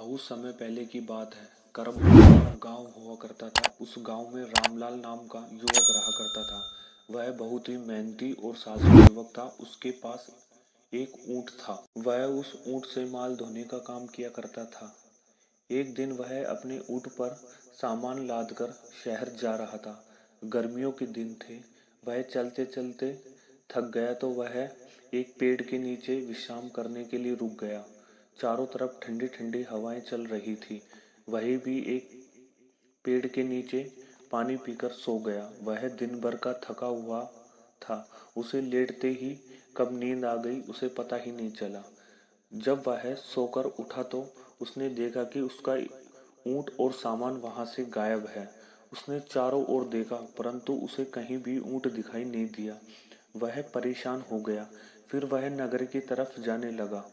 बहुत समय पहले की बात है। करमपुर गांव हुआ करता था। उस गांव में रामलाल नाम का युवक रहा करता था। वह बहुत ही मेहनती और साहसी युवक था। उसके पास एक ऊंट था। वह उस ऊंट से माल ढोने का काम किया करता था। एक दिन वह अपने ऊंट पर सामान लादकर शहर जा रहा था। गर्मियों के दिन थे। वह चलते चलते थक गया तो वह एक पेड़ के नीचे विश्राम करने के लिए रुक गया। चारों तरफ ठंडी ठंडी हवाएं चल रही थी। वही भी एक पेड़ के नीचे पानी पीकर सो गया। वह दिन भर का थका हुआ था। उसे लेटते ही कब नींद आ गई उसे पता ही नहीं चला। जब वह सोकर उठा तो उसने देखा कि उसका ऊंट और सामान वहां से गायब है। उसने चारों ओर देखा परंतु उसे कहीं भी ऊंट दिखाई नहीं दिया। वह परेशान हो गया। फिर वह नगर की तरफ जाने लगा।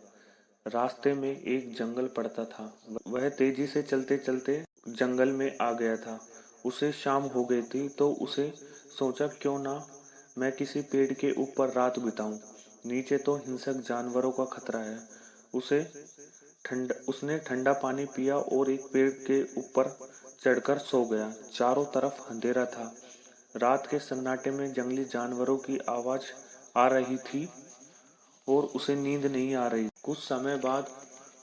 रास्ते में एक जंगल पड़ता था। वह तेजी से चलते चलते जंगल में आ गया था। उसे शाम हो गई थी तो उसे सोचा क्यों ना मैं किसी पेड़ के ऊपर रात बिताऊं। नीचे तो हिंसक जानवरों का खतरा है। उसने ठंडा पानी पिया और एक पेड़ के ऊपर चढ़कर सो गया। चारों तरफ अंधेरा था। रात के सन्नाटे में जंगली जानवरों की आवाज आ रही थी और उसे नींद नहीं आ रही। कुछ समय बाद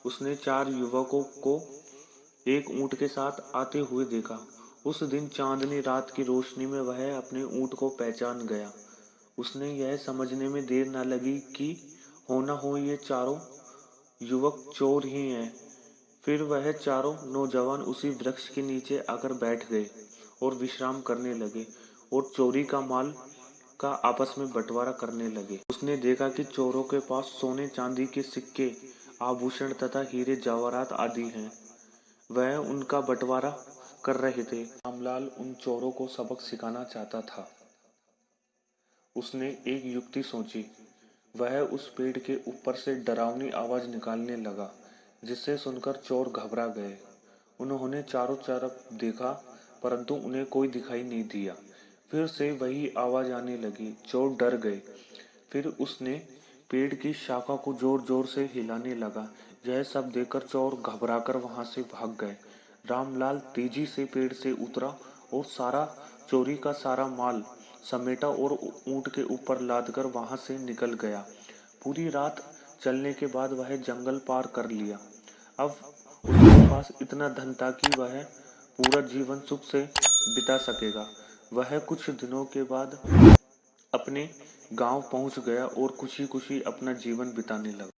उसने चार युवकों को एक ऊंट के साथ आते हुए देखा। उस दिन चांदनी रात की रोशनी में वह अपने ऊंट को पहचान गया। उसने यह समझने में देर न लगी कि हो न हो ये चारों युवक चोर ही हैं। फिर वह चारों नौजवान उसी वृक्ष के नीचे आकर बैठ गए और विश्राम करने लगे और चोरी का माल का आपस में बंटवारा करने लगे। उसने देखा कि चोरों के पास सोने चांदी के सिक्के, आभूषण तथा हीरे जवाहरात आदि हैं। वह उनका बंटवारा कर रहे थे। रामलाल उन चोरों को सबक सिखाना चाहता था। उसने एक युक्ति सोची। वह उस पेड़ के ऊपर से डरावनी आवाज निकालने लगा, जिसे सुनकर चोर घबरा गए। उन्होंने चारों तरफ देखा परंतु उन्हें कोई दिखाई नहीं दिया। फिर से वही आवाज आने लगी। चोर डर गए। फिर उसने पेड़ की शाखा को जोर जोर से हिलाने लगा। यह सब देखकर चोर घबराकर वहां से भाग गए। रामलाल तेजी से पेड़ से उतरा और सारा चोरी का सारा माल समेटा और ऊंट के ऊपर लादकर वहां से निकल गया। पूरी रात चलने के बाद वह जंगल पार कर लिया। अब उसके पास इतना धन था कि वह पूरा जीवन सुख से बिता सकेगा। वह कुछ दिनों के बाद अपने गांव पहुंच गया और खुशी खुशी अपना जीवन बिताने लगा।